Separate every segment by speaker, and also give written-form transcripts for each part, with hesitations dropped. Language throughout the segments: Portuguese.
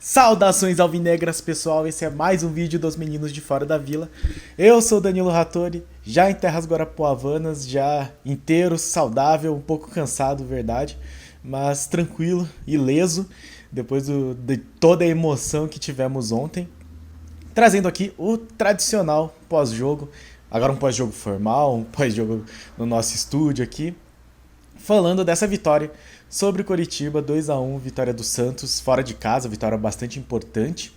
Speaker 1: Saudações alvinegras, pessoal, esse é mais um vídeo dos meninos de fora da vila. Eu sou Danilo Rattori, já em terras guarapuavanas, já inteiro, saudável, um pouco cansado, verdade, mas tranquilo, ileso, depois de toda a emoção que tivemos ontem. Trazendo aqui o tradicional pós-jogo, agora um pós-jogo formal, um pós-jogo no nosso estúdio aqui, falando dessa vitória sobre o Coritiba, 2-1, vitória do Santos, fora de casa, vitória bastante importante.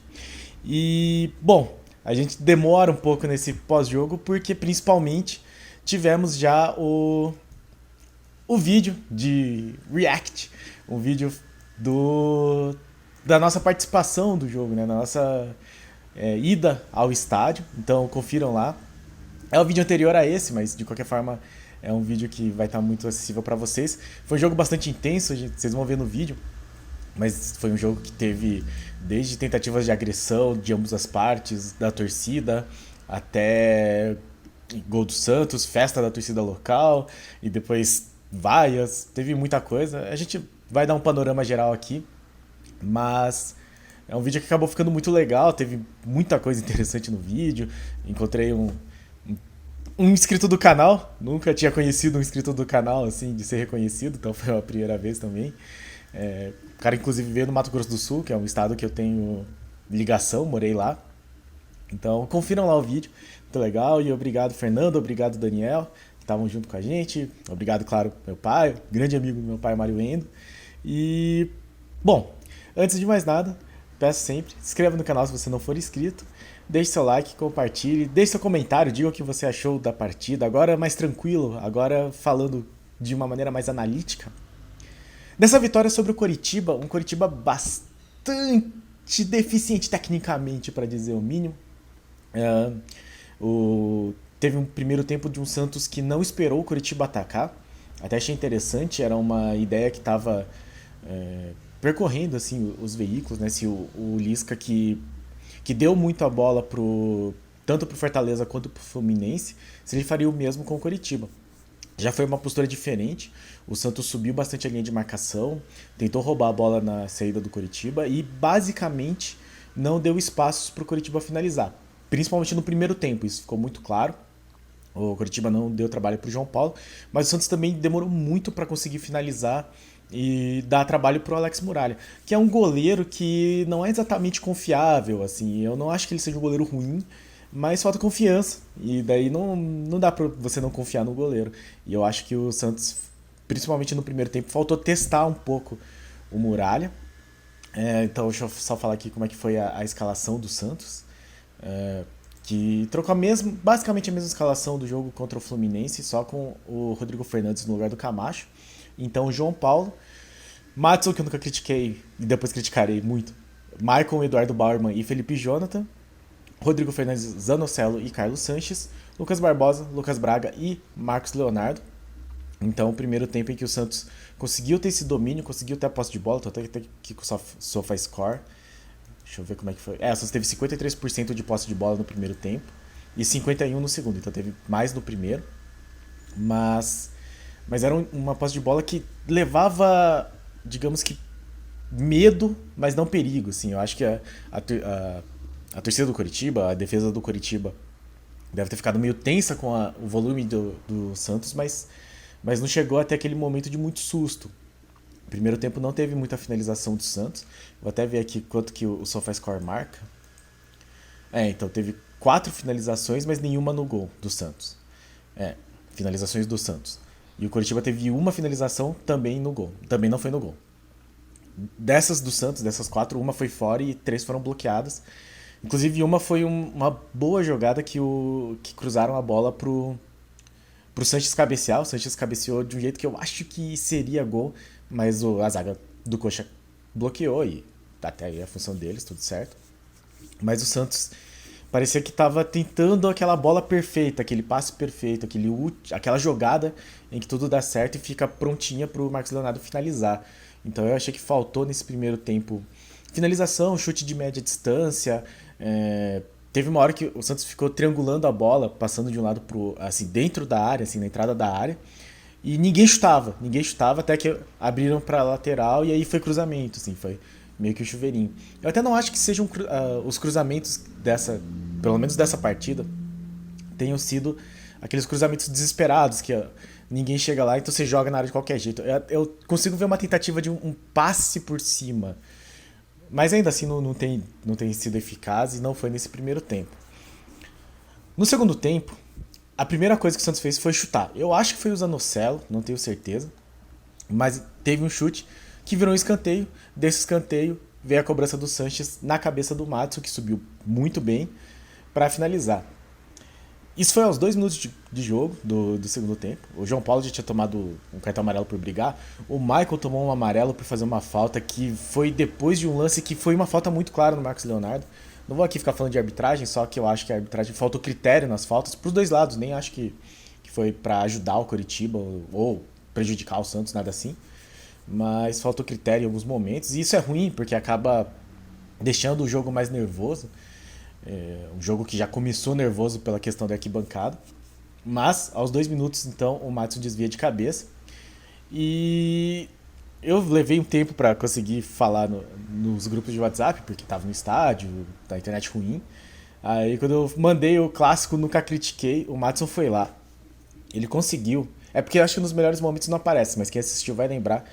Speaker 1: E, bom, a gente demora um pouco nesse pós-jogo porque principalmente tivemos já o vídeo de React, um vídeo da nossa participação do jogo, né? Da nossa ida ao estádio, então confiram lá. É o vídeo anterior a esse, mas de qualquer forma é um vídeo que vai estar muito acessível para vocês. Foi um jogo bastante intenso, vocês vão ver no vídeo, mas foi um jogo que teve desde tentativas de agressão de ambas as partes, da torcida, até gol do Santos, festa da torcida local, e depois vaias, teve muita coisa. A gente vai dar um panorama geral aqui, mas é um vídeo que acabou ficando muito legal, teve muita coisa interessante no vídeo. Encontrei um inscrito do canal, nunca tinha conhecido um inscrito do canal, assim, de ser reconhecido, então foi a primeira vez também. O cara, inclusive, veio do Mato Grosso do Sul, que é um estado que eu tenho ligação, morei lá. Então, confiram lá o vídeo, muito legal. E obrigado, Fernando, obrigado, Daniel, que estavam junto com a gente. Obrigado, claro, meu pai, grande amigo do meu pai, Mário Endo. E, bom, antes de mais nada, peço sempre, se inscreva no canal se você não for inscrito. Deixe seu like, compartilhe, deixe seu comentário, diga o que você achou da partida. Agora mais tranquilo, agora falando de uma maneira mais analítica. Nessa vitória sobre o Coritiba, um Coritiba bastante deficiente tecnicamente, para dizer o mínimo. Teve um primeiro tempo de um Santos que não esperou o Coritiba atacar. Até achei interessante, era uma ideia que estava percorrendo assim, os veículos, né? Se o Lisca que deu muito a bola tanto pro Fortaleza quanto pro Fluminense, se ele faria o mesmo com o Coritiba. Já foi uma postura diferente, o Santos subiu bastante a linha de marcação, tentou roubar a bola na saída do Coritiba e basicamente não deu espaços pro Coritiba finalizar, principalmente no primeiro tempo, isso ficou muito claro. O Coritiba não deu trabalho pro João Paulo, mas o Santos também demorou muito para conseguir finalizar e dar trabalho pro Alex Muralha, que é um goleiro que não é exatamente confiável, assim, eu não acho que ele seja um goleiro ruim, mas falta confiança, e daí não dá pra você não confiar no goleiro. E eu acho que o Santos, principalmente no primeiro tempo, faltou testar um pouco o Muralha. Então deixa eu só falar aqui como é que foi a escalação do Santos, que trocou basicamente a mesma escalação do jogo contra o Fluminense, só com o Rodrigo Fernandes no lugar do Camacho. Então, João Paulo, Madison, que eu nunca critiquei e depois criticarei muito, Maicon, Eduardo Bauerman e Felipe Jonathan, Rodrigo Fernandes, Zanocelo e Carlos Sanches, Lucas Barbosa, Lucas Braga e Marcos Leonardo. Então, o primeiro tempo em que o Santos conseguiu ter esse domínio, conseguiu ter a posse de bola, tô até aqui com o SofaScore. Deixa eu ver como é que foi. O Santos teve 53% de posse de bola no primeiro tempo e 51% no segundo, então teve mais no primeiro. Mas era uma posse de bola que levava, digamos que, medo, mas não perigo, assim. Eu acho que a torcida do Coritiba, a defesa do Coritiba, deve ter ficado meio tensa com o volume do Santos, mas não chegou até aquele momento de muito susto. No primeiro tempo não teve muita finalização do Santos. Vou até ver aqui quanto que o SofaScore marca. Então teve 4 finalizações, mas nenhuma no gol do Santos. Finalizações do Santos. E o Coritiba teve uma finalização também no gol. Também não foi no gol. Dessas do Santos, dessas 4, uma foi fora e 3 foram bloqueadas. Inclusive, uma foi uma boa jogada que cruzaram a bola pro Sanches cabecear. O Sanches cabeceou de um jeito que eu acho que seria gol, mas a zaga do Coxa bloqueou e até aí a função deles, tudo certo. Mas o Santos parecia que estava tentando aquela bola perfeita, aquele passe perfeito, aquela jogada em que tudo dá certo e fica prontinha para o Marcos Leonardo finalizar. Então eu achei que faltou nesse primeiro tempo finalização, chute de média distância. Teve uma hora que o Santos ficou triangulando a bola, passando de um lado assim, dentro da área, assim, na entrada da área. E ninguém chutava até que abriram pra lateral e aí foi cruzamento, assim, foi meio que o chuveirinho. Eu até não acho que sejam os cruzamentos dessa, pelo menos dessa partida, tenham sido aqueles cruzamentos desesperados que ninguém chega lá, então você joga na área de qualquer jeito. Eu consigo ver uma tentativa de um passe por cima, mas ainda assim não tem sido eficaz e não foi nesse primeiro tempo. No segundo tempo, a primeira coisa que o Santos fez foi chutar. Eu acho que foi o Zanocelo, não tenho certeza, mas teve um chute que virou um escanteio. Desse escanteio veio a cobrança do Sanches na cabeça do Matos, que subiu muito bem para finalizar. Isso foi aos 2 minutos de jogo do segundo tempo. O João Paulo já tinha tomado um cartão amarelo por brigar. O Michael tomou um amarelo por fazer uma falta que foi depois de um lance que foi uma falta muito clara no Marcos Leonardo. Não vou aqui ficar falando de arbitragem, só que eu acho que a arbitragem faltou critério nas faltas pros dois lados. Nem acho que foi para ajudar o Coritiba ou prejudicar o Santos, nada assim. Mas faltou critério em alguns momentos. E isso é ruim, porque acaba deixando o jogo mais nervoso. Um jogo que já começou nervoso pela questão da arquibancada. Mas, aos 2 minutos, então, o Matos desvia de cabeça. E eu levei um tempo para conseguir falar nos grupos de WhatsApp, porque tava no estádio, da internet ruim. Aí, quando eu mandei o clássico Nunca Critiquei, o Matson foi lá. Ele conseguiu. É porque eu acho que nos melhores momentos não aparece, mas quem assistiu vai lembrar.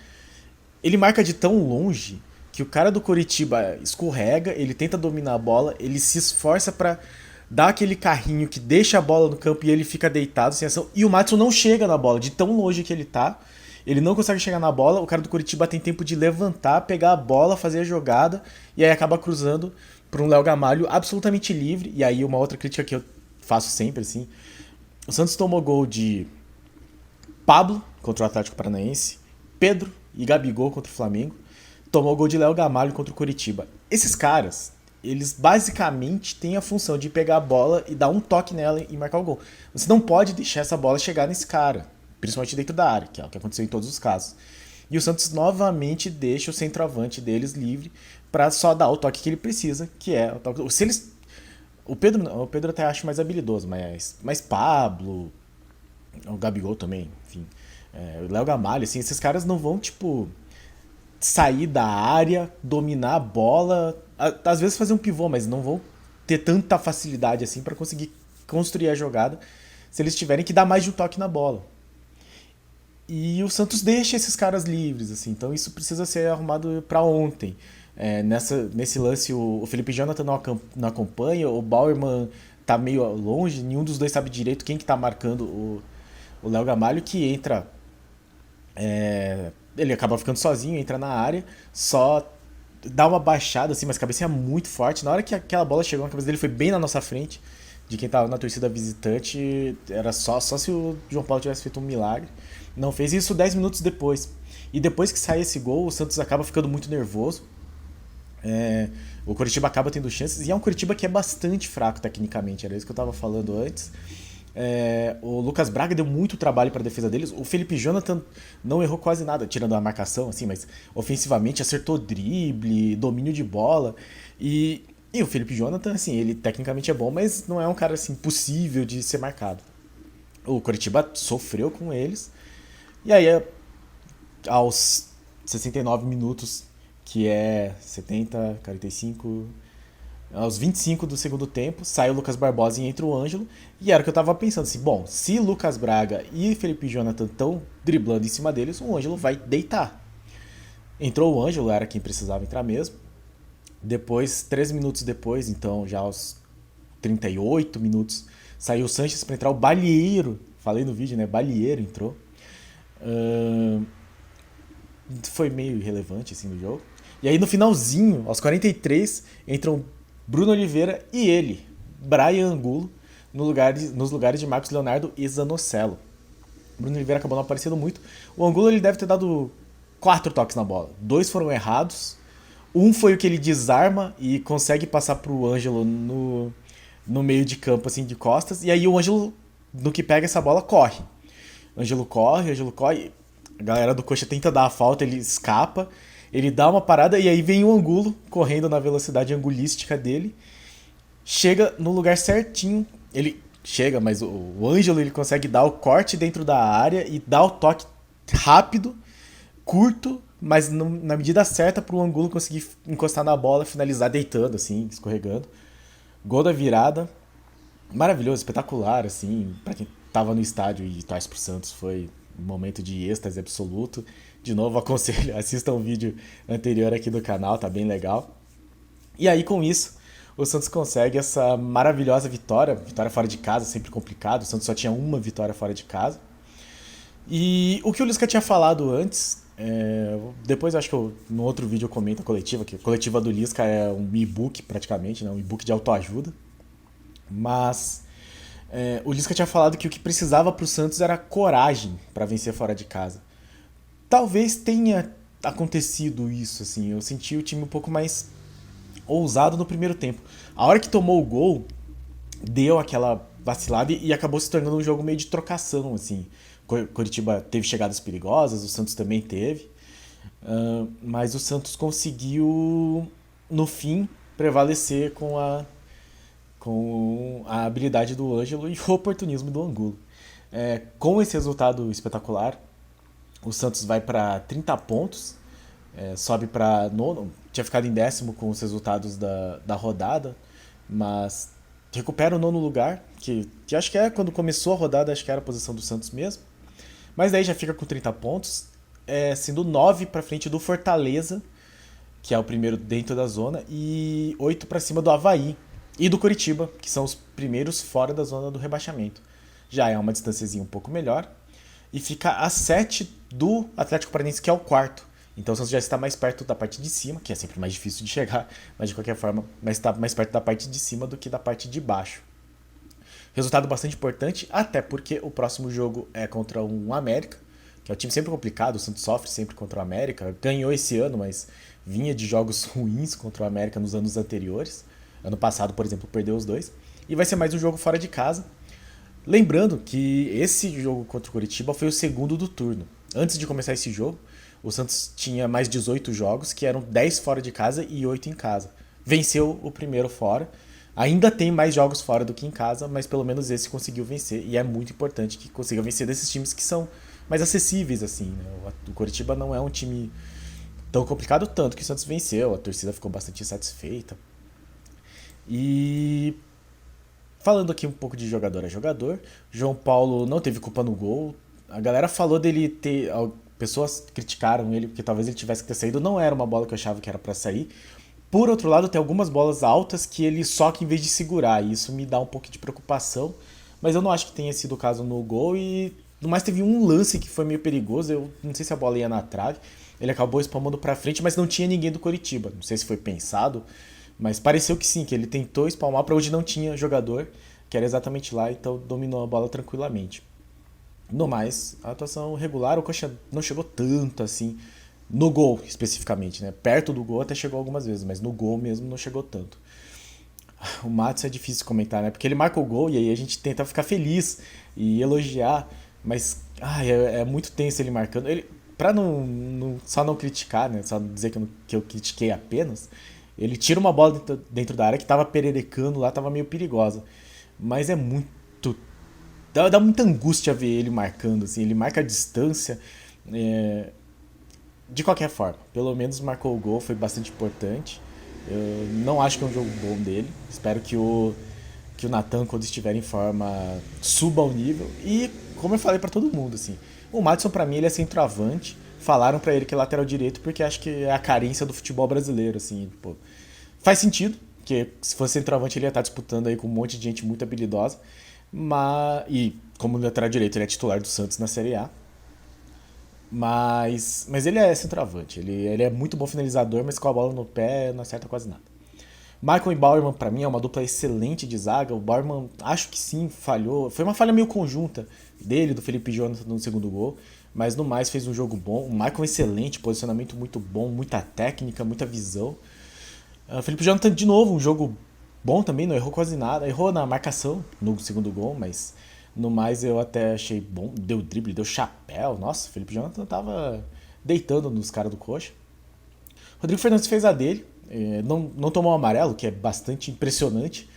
Speaker 1: Ele marca de tão longe que o cara do Coritiba escorrega, ele tenta dominar a bola, ele se esforça pra dar aquele carrinho que deixa a bola no campo e ele fica deitado sem ação. E o Matson não chega na bola, de tão longe que ele tá. Ele não consegue chegar na bola, o cara do Coritiba tem tempo de levantar, pegar a bola, fazer a jogada e aí acaba cruzando para um Léo Gamalho absolutamente livre. E aí uma outra crítica que eu faço sempre, assim. O Santos tomou gol de Pablo contra o Atlético Paranaense, Pedro e Gabigol contra o Flamengo. Tomou gol de Léo Gamalho contra o Coritiba. Esses caras, eles basicamente têm a função de pegar a bola e dar um toque nela e marcar o gol. Você não pode deixar essa bola chegar nesse cara, principalmente dentro da área, que é o que aconteceu em todos os casos. E o Santos novamente deixa o centroavante deles livre para só dar o toque que ele precisa, que é o toque. Se eles, o Pedro até acho mais habilidoso, mas Pablo, o Gabigol também, enfim, o Léo Gamalho, assim, esses caras não vão tipo sair da área, dominar a bola, às vezes fazer um pivô, mas não vão ter tanta facilidade assim para conseguir construir a jogada se eles tiverem que dar mais de um toque na bola. E o Santos deixa esses caras livres, assim, então isso precisa ser arrumado para ontem. Nesse lance, o Felipe Jonathan não acompanha, o Bauerman tá meio longe, nenhum dos dois sabe direito quem que tá marcando o Léo Gamalho, que entra. Ele acaba ficando sozinho, entra na área, só dá uma baixada, assim, mas a cabeça é muito forte. Na hora que aquela bola chegou na cabeça dele, foi bem na nossa frente, de quem tava na torcida visitante. Era só se o João Paulo tivesse feito um milagre. Não fez isso 10 minutos depois. E depois que sai esse gol, o Santos acaba ficando muito nervoso. O Coritiba acaba tendo chances, e é um Coritiba que é bastante fraco tecnicamente, era isso que eu tava falando antes. O Lucas Braga deu muito trabalho para a defesa deles. O Felipe Jonathan não errou quase nada, tirando a marcação, assim, mas ofensivamente acertou drible, domínio de bola. E o Felipe Jonathan, assim, ele tecnicamente é bom, mas não é um cara assim possível de ser marcado. O Coritiba sofreu com eles. E aí, aos 69 minutos, que é 70, 45, aos 25 do segundo tempo, sai o Lucas Barbosa e entra o Ângelo. E era o que eu tava pensando assim, bom, se Lucas Braga e Felipe Jonathan estão driblando em cima deles, o Ângelo vai deitar. Entrou o Ângelo, era quem precisava entrar mesmo. Depois, 13 minutos depois, então já aos 38 minutos, saiu o Sanches para entrar o Balieiro. Falei no vídeo, né? Balieiro entrou. Foi meio irrelevante assim no jogo. E aí no finalzinho, aos 43, entram Bruno Oliveira e ele, Brian Angulo, nos lugares de Marcos Leonardo e Zanocelo. Bruno Oliveira acabou não aparecendo muito. O Angulo ele deve ter dado 4 toques na bola. 2 foram errados. Um foi o que ele desarma e consegue passar pro Ângelo no meio de campo, assim, de costas. E aí o Ângelo, no que pega essa bola, corre. Ângelo corre. A galera do Coxa tenta dar a falta, ele escapa. Ele dá uma parada e aí vem o Angulo correndo na velocidade angulística dele. Chega no lugar certinho. Ele chega, mas o Ângelo ele consegue dar o corte dentro da área e dar o toque rápido, curto, mas na medida certa para o Angulo conseguir encostar na bola, finalizar deitando, assim, escorregando. Gol da virada, maravilhoso, espetacular, assim, para quem tava no estádio e torce pro Santos, foi um momento de êxtase absoluto. De novo, aconselho, assistam um vídeo anterior aqui do canal, tá bem legal. E aí, com isso, o Santos consegue essa maravilhosa vitória, vitória fora de casa, sempre complicado, o Santos só tinha uma vitória fora de casa. E o que o Lisca tinha falado antes, depois acho que no outro vídeo eu comento a coletiva, que a coletiva do Lisca é um e-book praticamente, né, um e-book de autoajuda. Mas o Lisca tinha falado que o que precisava pro Santos era coragem para vencer fora de casa. Talvez tenha acontecido isso, assim. Eu senti o time um pouco mais ousado no primeiro tempo. A hora que tomou o gol, deu aquela vacilada e acabou se tornando um jogo meio de trocação, assim. Coritiba teve chegadas perigosas, o Santos também teve. Mas o Santos conseguiu, no fim, prevalecer com a habilidade do Ângelo e o oportunismo do Angulo. Com esse resultado espetacular, o Santos vai para 30 pontos, sobe para nono, tinha ficado em décimo com os resultados da rodada, mas recupera o nono lugar, que acho que quando começou a rodada, acho que era a posição do Santos mesmo, mas daí já fica com 30 pontos, sendo 9 para frente do Fortaleza, que é o primeiro dentro da zona, e 8 para cima do Avaí e do Coritiba, que são os primeiros fora da zona do rebaixamento. Já é uma distânciazinha um pouco melhor, e fica a 7 do Atlético Paranaense, que é o quarto. Então o Santos já está mais perto da parte de cima, que é sempre mais difícil de chegar, mas de qualquer forma, está mais perto da parte de cima do que da parte de baixo. Resultado bastante importante, até porque o próximo jogo é contra um América, que é um time sempre complicado, o Santos sofre sempre contra o América. Ganhou esse ano, mas vinha de jogos ruins contra o América nos anos anteriores. Ano passado, por exemplo, perdeu os dois. E vai ser mais um jogo fora de casa. Lembrando que esse jogo contra o Coritiba foi o segundo do turno. Antes de começar esse jogo, o Santos tinha mais 18 jogos, que eram 10 fora de casa e 8 em casa. Venceu o primeiro fora. Ainda tem mais jogos fora do que em casa, mas pelo menos esse conseguiu vencer. E é muito importante que consiga vencer desses times que são mais acessíveis, assim, né? O Coritiba não é um time tão complicado, tanto que o Santos venceu. A torcida ficou bastante satisfeita. E falando aqui um pouco de jogador a jogador, João Paulo não teve culpa no gol. A galera falou dele ter. Pessoas criticaram ele porque talvez ele tivesse que ter saído. Não era uma bola que eu achava que era pra sair. Por outro lado, tem algumas bolas altas que ele soca em vez de segurar. E isso me dá um pouco de preocupação. Mas eu não acho que tenha sido o caso no gol. E no mais teve um lance que foi meio perigoso. Eu não sei se a bola ia na trave. Ele acabou espalmando pra frente, mas não tinha ninguém do Coritiba. Não sei se foi pensado. Mas pareceu que sim, que ele tentou espalmar para onde não tinha jogador, que era exatamente lá, então dominou a bola tranquilamente. No mais, a atuação regular, o Coxa não chegou tanto assim, no gol especificamente, né? Perto do gol até chegou algumas vezes, mas no gol mesmo não chegou tanto. O Matos é difícil comentar, né? Porque ele marca o gol e aí a gente tenta ficar feliz e elogiar, mas é muito tenso ele marcando. Ele, pra só não criticar, né? Só dizer que eu critiquei apenas, ele tira uma bola dentro da área que tava pererecando lá, tava meio perigosa. Mas é muito. Dá muita angústia ver ele marcando, assim. Ele marca a distância. De qualquer forma, pelo menos marcou o gol, foi bastante importante. Eu não acho que é um jogo bom dele. Espero que o Nathan, quando estiver em forma, suba ao nível. E, como eu falei pra todo mundo, assim, o Madison, pra mim, ele é centroavante. Falaram pra ele que é lateral direito porque acho que é a carência do futebol brasileiro, assim, pô. Faz sentido, porque se fosse centroavante ele ia estar disputando aí com um monte de gente muito habilidosa. E como lateral direito ele é titular do Santos na Série A. Mas ele é centroavante, ele é muito bom finalizador, mas com a bola no pé não acerta quase nada. Michael e Bauerman, pra mim, é uma dupla excelente de zaga. O Bauerman, acho que sim, falhou. Foi uma falha meio conjunta dele, do Felipe Jonathan no segundo gol. Mas no mais fez um jogo bom. O Michael excelente, posicionamento muito bom, muita técnica, muita visão. O Felipe Jonathan, de novo, um jogo bom também, não errou quase nada. Errou na marcação no segundo gol, mas no mais eu até achei bom. Deu drible, deu chapéu. Nossa, o Felipe Jonathan tava deitando nos caras do Coxa. Rodrigo Fernandes fez a dele. Não tomou o amarelo, que é bastante impressionante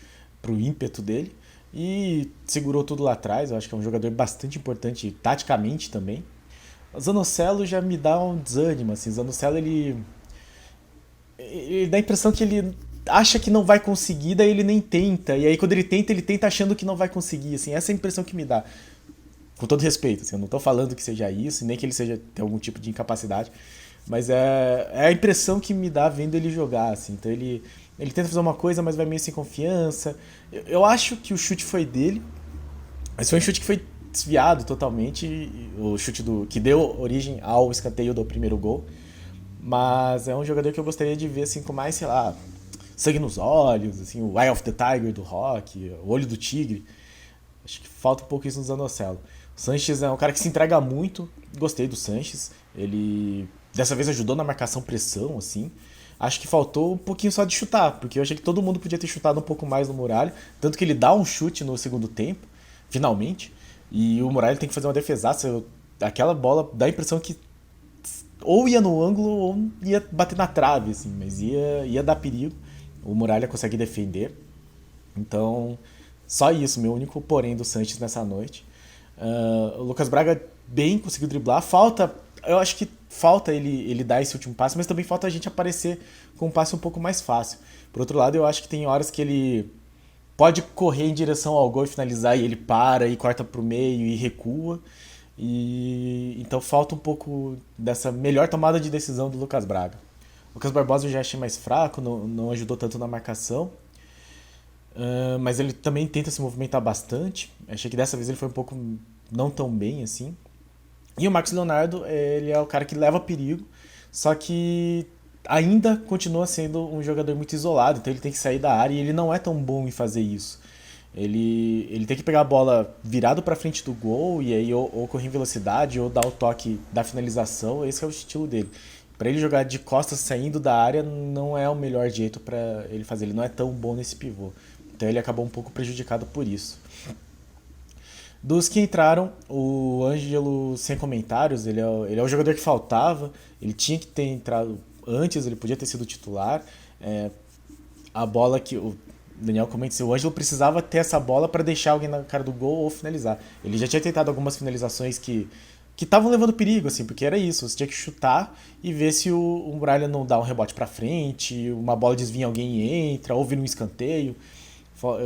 Speaker 1: pro ímpeto dele. e segurou tudo lá atrás. Eu acho que é um jogador bastante importante taticamente também. O Zanocelo já me dá um desânimo, assim. O Zanocelo, ele dá a impressão que ele acha que não vai conseguir, daí ele nem tenta. E aí quando ele tenta achando que não vai conseguir, assim. Essa é a impressão que me dá. Com todo respeito, assim, eu não tô falando que seja isso, nem que ele seja ter algum tipo de incapacidade, mas é a impressão que me dá vendo ele jogar, assim. Então ele tenta fazer uma coisa, mas vai meio sem confiança. Eu acho que o chute foi dele, mas foi um chute que foi desviado totalmente, o chute que deu origem ao escanteio do primeiro gol. Mas é um jogador que eu gostaria de ver assim com mais, sei lá, sangue nos olhos, assim, o Eye of the Tiger do Rock, o olho do tigre. Acho que falta um pouco isso no Zanocelo. O Sanches é um cara que se entrega muito. Gostei do Sanches. Ele dessa vez ajudou na marcação pressão, assim. Acho que faltou um pouquinho só de chutar, porque eu achei que todo mundo podia ter chutado um pouco mais no Muralha. Tanto que ele dá um chute no segundo tempo, finalmente. E o Muralha tem que fazer uma defesaça. Aquela bola dá a impressão que ou ia no ângulo ou ia bater na trave, assim, mas ia dar perigo. O Muralha consegue defender. Então, só isso, meu único porém do Sanches nessa noite. O Lucas Braga bem conseguiu driblar. Eu acho que falta ele dar esse último passe, mas também falta a gente aparecer com um passe um pouco mais fácil. Por outro lado, eu acho que tem horas que ele pode correr em direção ao gol e finalizar e ele para e corta pro meio e recua. E então falta um pouco dessa melhor tomada de decisão do Lucas Braga. O Lucas Barbosa eu já achei mais fraco, não ajudou tanto na marcação. Mas ele também tenta se movimentar bastante. Achei que dessa vez ele foi um pouco não tão bem assim. E o Marcos Leonardo, ele é o cara que leva perigo, só que ainda continua sendo um jogador muito isolado, então ele tem que sair da área e ele não é tão bom em fazer isso. Ele tem que pegar a bola virado para frente do gol e aí ou correr em velocidade ou dar o toque da finalização, esse é o estilo dele. Para ele jogar de costas saindo da área não é o melhor jeito para ele fazer, ele não é tão bom nesse pivô. Então ele acabou um pouco prejudicado por isso. Dos que entraram, o Ângelo, sem comentários, ele é o jogador que faltava, ele tinha que ter entrado antes, ele podia ter sido titular. A bola que o Daniel comenta, o Ângelo precisava ter essa bola para deixar alguém na cara do gol ou finalizar. Ele já tinha tentado algumas finalizações que estavam levando perigo, assim, porque era isso, você tinha que chutar e ver se o Muralha não dá um rebote para frente, uma bola desvia alguém e entra, ou vira um escanteio.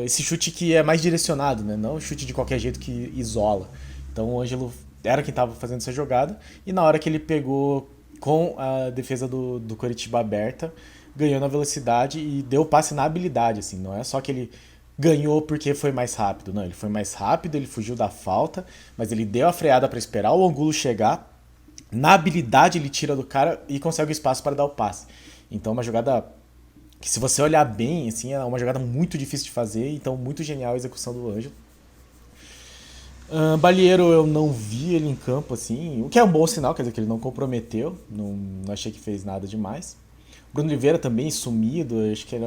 Speaker 1: Esse chute que é mais direcionado, né? Não o chute de qualquer jeito que isola. Então o Ângelo era quem estava fazendo essa jogada. E na hora que ele pegou com a defesa do Coritiba aberta, ganhou na velocidade e deu o passe na habilidade. Assim. Não é só que ele ganhou porque foi mais rápido. Não, ele foi mais rápido, ele fugiu da falta, mas ele deu a freada para esperar o Angulo chegar. Na habilidade ele tira do cara e consegue o espaço para dar o passe. Então uma jogada que se você olhar bem, assim, é uma jogada muito difícil de fazer, então muito genial a execução do Ângelo. Balieiro eu não vi ele em campo, assim, o que é um bom sinal, quer dizer que ele não comprometeu, não achei que fez nada demais. Bruno Oliveira também sumido, acho que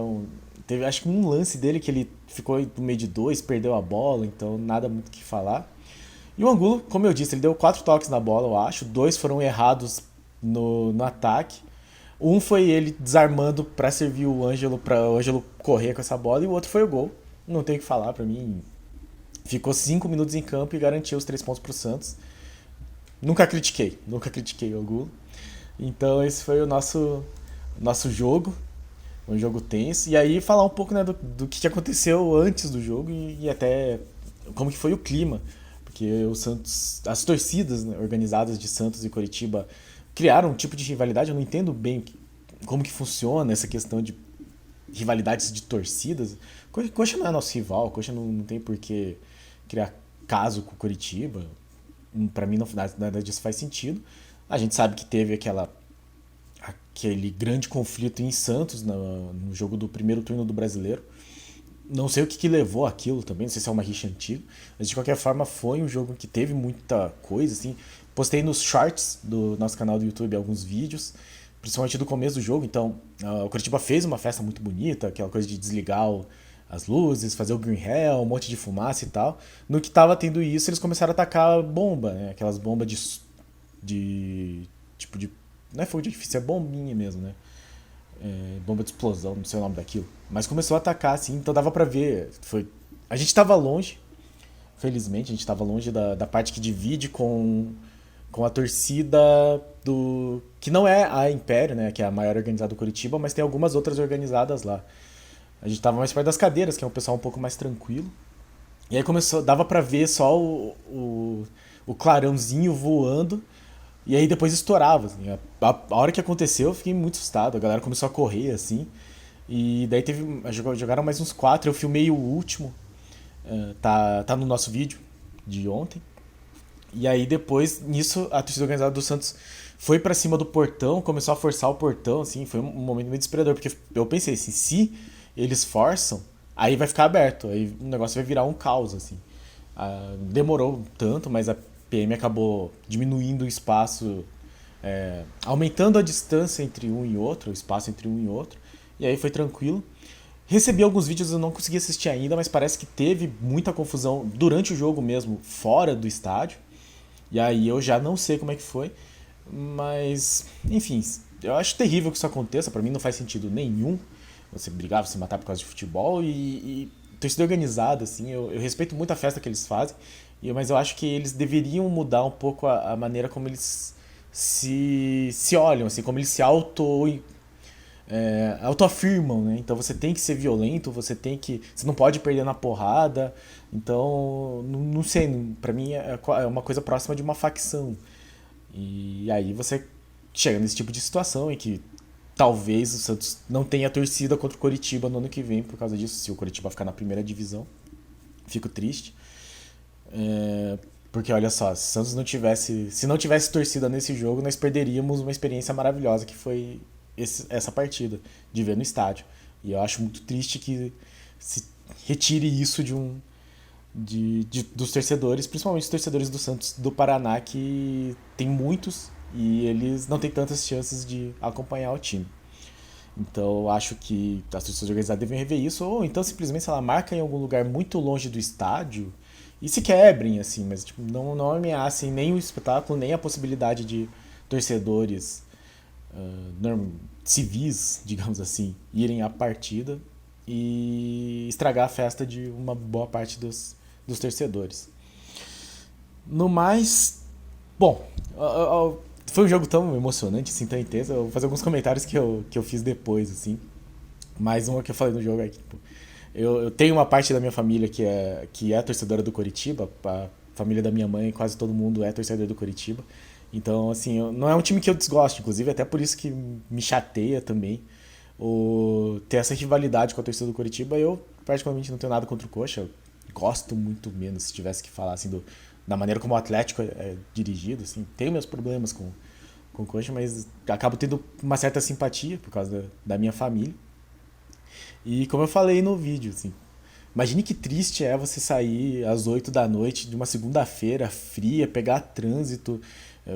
Speaker 1: teve acho que um lance dele que ele ficou no meio de dois, perdeu a bola, então nada muito o que falar. E o Angulo, como eu disse, ele deu 4 toques na bola, eu acho, 2 foram errados no ataque. Um foi ele desarmando para servir o Ângelo, para o Ângelo correr com essa bola, e o outro foi o gol. Não tem o que falar, para mim. Ficou 5 minutos em campo e garantiu os 3 pontos pro Santos. Nunca critiquei o Angulo. Então esse foi o nosso jogo, um jogo tenso. E aí falar um pouco, né, do que aconteceu antes do jogo e até como que foi o clima. Porque o Santos, as torcidas, né, organizadas de Santos e Coritiba criaram um tipo de rivalidade. Eu não entendo bem como que funciona essa questão de rivalidades de torcidas. Coxa não é nosso rival, Coxa não tem por que criar caso com o Coritiba. Pra mim, nada disso faz sentido. A gente sabe que teve aquele grande conflito em Santos no jogo do primeiro turno do Brasileiro. Não sei o que levou aquilo também, não sei se é uma rixa antiga, mas de qualquer forma foi um jogo que teve muita coisa, assim. Postei nos shorts do nosso canal do YouTube alguns vídeos, principalmente do começo do jogo, então o Curitiba fez uma festa muito bonita, aquela coisa de desligar as luzes, fazer o green hell, um monte de fumaça e tal. No que tava tendo isso, eles começaram a atacar bomba, né? Aquelas bombas de tipo de... Não é fogo de artifício, é bombinha mesmo, né? Bomba de explosão, não sei o nome daquilo. Mas começou a atacar, assim, então dava pra ver. A gente estava longe, felizmente, a gente estava longe da parte que divide com a torcida do. Que não é a Império, né? Que é a maior organizada do Curitiba, mas tem algumas outras organizadas lá. A gente tava mais perto das cadeiras, que é um pessoal um pouco mais tranquilo. E aí começou, dava pra ver só o clarãozinho voando. E aí depois estourava, assim. A hora que aconteceu, eu fiquei muito assustado. A galera começou a correr, assim. E daí teve. Jogaram mais uns quatro. Eu filmei o último. Tá no nosso vídeo de ontem. E aí depois, nisso, a torcida organizada do Santos foi pra cima do portão, começou a forçar o portão, assim, foi um momento meio desesperador, porque eu pensei assim, se eles forçam, aí vai ficar aberto, aí o negócio vai virar um caos, assim. Demorou tanto, mas a PM acabou diminuindo o espaço, aumentando a distância entre um e outro, o espaço entre um e outro, e aí foi tranquilo. Recebi alguns vídeos, eu não consegui assistir ainda, mas parece que teve muita confusão durante o jogo mesmo, fora do estádio. E aí eu já não sei como é que foi, mas enfim, eu acho terrível que isso aconteça, pra mim não faz sentido nenhum você brigar, você matar por causa de futebol e torcida organizada, assim, eu respeito muito a festa que eles fazem, mas eu acho que eles deveriam mudar um pouco a maneira como eles se olham, assim, como eles se autoafirmam, né? Então você tem que ser violento, você não pode perder na porrada. Então, não sei, pra mim é uma coisa próxima de uma facção. E aí você chega nesse tipo de situação em que talvez o Santos não tenha torcida contra o Coritiba no ano que vem por causa disso, se o Coritiba ficar na primeira divisão. Fico triste. Porque olha só, se não tivesse torcida nesse jogo, nós perderíamos uma experiência maravilhosa que foi essa partida, de ver no estádio. E eu acho muito triste que se retire isso dos torcedores, principalmente os torcedores do Santos do Paraná, que tem muitos e eles não têm tantas chances de acompanhar o time. Então eu acho que as torcidas organizadas devem rever isso, ou então simplesmente, sei lá, marca em algum lugar muito longe do estádio e se quebrem, assim, mas tipo, não ameacem nem o espetáculo, nem a possibilidade de torcedores civis, digamos assim, irem à partida e estragar a festa de uma boa parte dos torcedores. No mais, bom, foi um jogo tão emocionante, assim, tão intenso. Eu vou fazer alguns comentários que eu fiz depois, assim. Mais uma que eu falei no jogo é que, tipo, eu tenho uma parte da minha família que é torcedora do Coritiba. A família da minha mãe, quase todo mundo é torcedor do Coritiba. Então, assim, não é um time que eu desgosto, inclusive, até por isso que me chateia também ter essa rivalidade com a torcida do Coritiba. Eu, particularmente, não tenho nada contra o Coxa. Eu gosto muito menos, se tivesse que falar, assim, da maneira como o Atlético é dirigido, assim. Tenho meus problemas com o Coxa, mas acabo tendo uma certa simpatia por causa da minha família. E como eu falei no vídeo, assim, imagine que triste é você sair às 8 da noite de uma segunda-feira fria, pegar trânsito,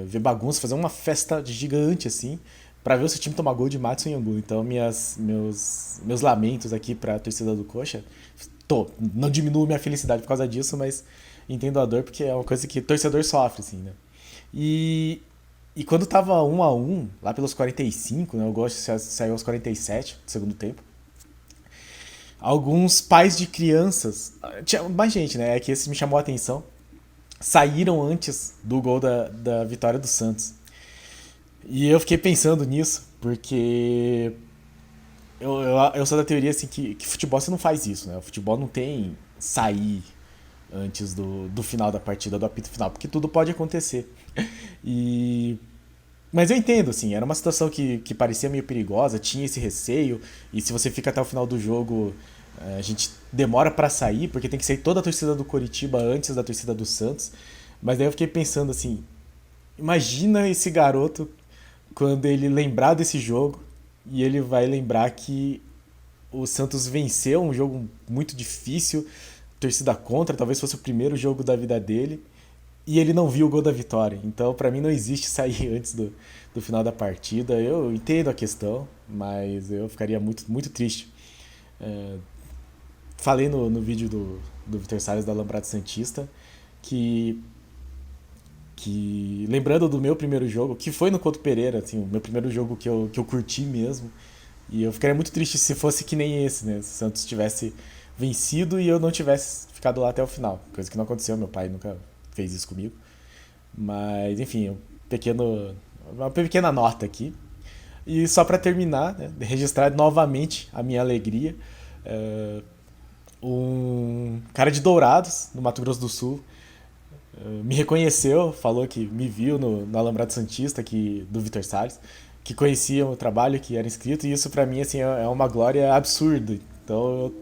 Speaker 1: ver bagunça, fazer uma festa gigante assim, pra ver o seu time tomar gol de Madison e Angulo. Então, meus lamentos aqui pra torcida do Coxa. Não diminuo minha felicidade por causa disso, mas entendo a dor porque é uma coisa que o torcedor sofre, assim, né? E, e quando tava 1 a 1 lá pelos 45, né? O Coxa saiu aos 47 do segundo tempo. Alguns pais de crianças, tinha mais gente, né? É que esse me chamou a atenção. Saíram antes do gol da vitória do Santos. E eu fiquei pensando nisso, porque eu sou da teoria assim que futebol você não faz isso, né? O futebol não tem sair antes do final da partida, do apito final, porque tudo pode acontecer. E mas eu entendo, assim, era uma situação que parecia meio perigosa, tinha esse receio, e se você fica até o final do jogo, a gente demora pra sair, porque tem que sair toda a torcida do Coritiba antes da torcida do Santos. Mas daí eu fiquei pensando assim, imagina esse garoto quando ele lembrar desse jogo e ele vai lembrar que o Santos venceu um jogo muito difícil, torcida contra, talvez fosse o primeiro jogo da vida dele, e ele não viu o gol da vitória. Então, pra mim, não existe sair antes do final da partida. Eu entendo a questão, mas eu ficaria muito, muito triste. É, falei no vídeo do Vitor Salles da Lambrado Santista que lembrando do meu primeiro jogo, que foi no Couto Pereira, assim, o meu primeiro jogo que eu curti mesmo, e eu ficaria muito triste se fosse que nem esse, né? Se o Santos tivesse vencido e eu não tivesse ficado lá até o final. Coisa que não aconteceu, meu pai nunca fez isso comigo. Mas, enfim, uma pequena nota aqui. E só para terminar, né, registrar novamente a minha alegria. é, um cara de Dourados, no Mato Grosso do Sul, me reconheceu, falou que me viu no Alambrado Santista do Vitor Salles, que conhecia o trabalho, que era inscrito, e isso pra mim assim, é uma glória absurda. Então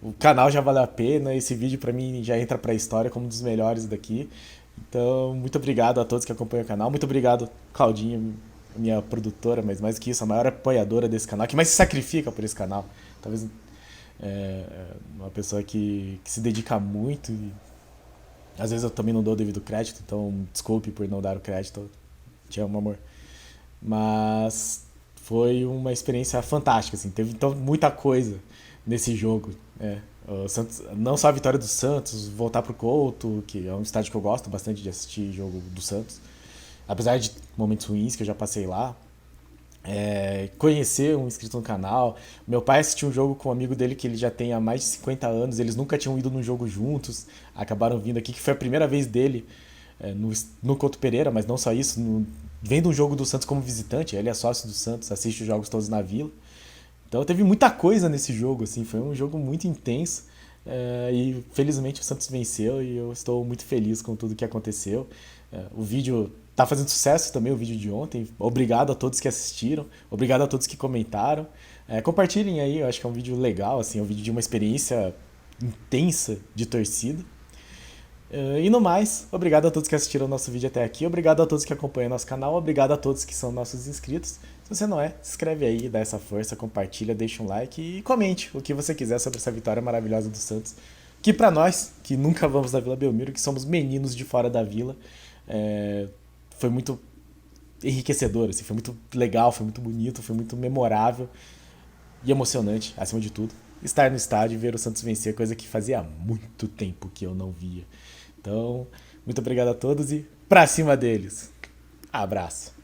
Speaker 1: o canal já valeu a pena, esse vídeo pra mim já entra pra história como um dos melhores daqui. Então, muito obrigado a todos que acompanham o canal, muito obrigado, Claudinha, minha produtora, mas mais que isso, a maior apoiadora desse canal, que mais se sacrifica por esse canal. Talvez uma pessoa que se dedica muito e às vezes eu também não dou o devido crédito, então desculpe por não dar o crédito. Te amo, amor. Mas foi uma experiência fantástica, assim. Teve então muita coisa nesse jogo. O Santos, não só a vitória do Santos, voltar pro Couto, que é um estádio que eu gosto bastante de assistir jogo do Santos. Apesar de momentos ruins que eu já passei lá, conhecer um inscrito no canal. Meu pai assistiu um jogo com um amigo dele que ele já tem há mais de 50 anos, eles nunca tinham ido num jogo juntos, acabaram vindo aqui, que foi a primeira vez dele no Couto Pereira, mas não só isso, vendo um jogo do Santos como visitante, ele é sócio do Santos, assiste os jogos todos na Vila. Então teve muita coisa nesse jogo, assim, foi um jogo muito intenso. E felizmente o Santos venceu e eu estou muito feliz com tudo que aconteceu. O vídeo tá fazendo sucesso também, o vídeo de ontem. Obrigado a todos que assistiram, obrigado a todos que comentaram. Compartilhem aí, eu acho que é um vídeo legal, assim, é um vídeo de uma experiência intensa de torcida. E no mais, obrigado a todos que assistiram o nosso vídeo até aqui, obrigado a todos que acompanham nosso canal, obrigado a todos que são nossos inscritos. Se você não é, se inscreve aí, dá essa força, compartilha, deixa um like e comente o que você quiser sobre essa vitória maravilhosa do Santos. Que pra nós, que nunca vamos da Vila Belmiro, que somos meninos de fora da vila, foi muito enriquecedor, assim, foi muito legal, foi muito bonito, foi muito memorável e emocionante, acima de tudo. Estar no estádio e ver o Santos vencer, coisa que fazia muito tempo que eu não via. Então, muito obrigado a todos e pra cima deles. Abraço.